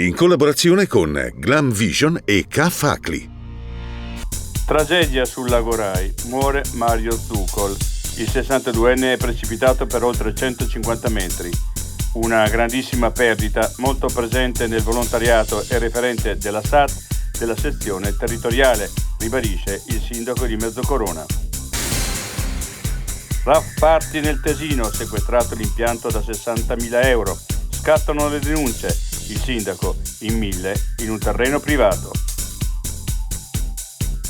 in collaborazione con Glam Vision e K-Facli. Tragedia sul lago Rai, muore Mario Zuccol. Il 62enne è precipitato per oltre 150 metri. Una grandissima perdita, molto presente nel volontariato e referente della SAT della sezione territoriale, ribadisce il sindaco di Mezzocorona. Raf party nel Tesino, sequestrato l'impianto da 60.000 euro. Scattano le denunce, il sindaco in 1000 in un terreno privato.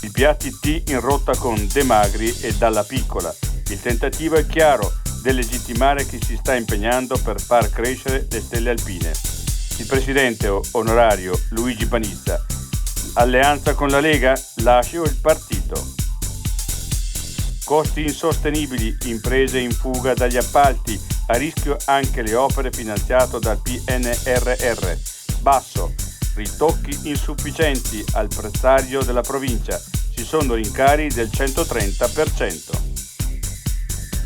Il PATT in rotta con De Magri e Dalla Piccola. Il tentativo è chiaro, delegittimare chi si sta impegnando per far crescere le stelle alpine. Il presidente onorario Luigi Panizza. Alleanza con la Lega? Lascio il partito. Costi insostenibili, imprese in fuga dagli appalti, a rischio anche le opere finanziate dal PNRR. Basso, ritocchi insufficienti al prezzario della provincia, ci sono rincari del 130%.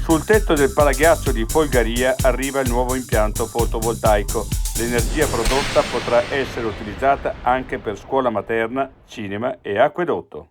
Sul tetto del palaghiaccio di Folgaria arriva il nuovo impianto fotovoltaico. L'energia prodotta potrà essere utilizzata anche per scuola materna, cinema e acquedotto.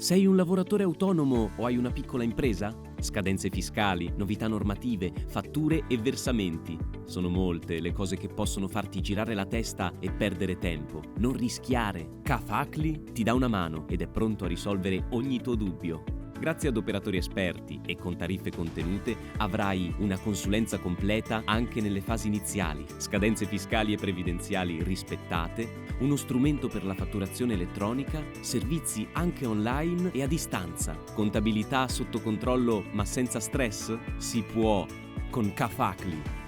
Sei un lavoratore autonomo o hai una piccola impresa? Scadenze fiscali, novità normative, fatture e versamenti. Sono molte le cose che possono farti girare la testa e perdere tempo. Non rischiare. K-Facli ti dà una mano ed è pronto a risolvere ogni tuo dubbio. Grazie ad operatori esperti e con tariffe contenute avrai una consulenza completa anche nelle fasi iniziali, scadenze fiscali e previdenziali rispettate, uno strumento per la fatturazione elettronica, servizi anche online e a distanza, contabilità sotto controllo ma senza stress? Si può con K-Facli.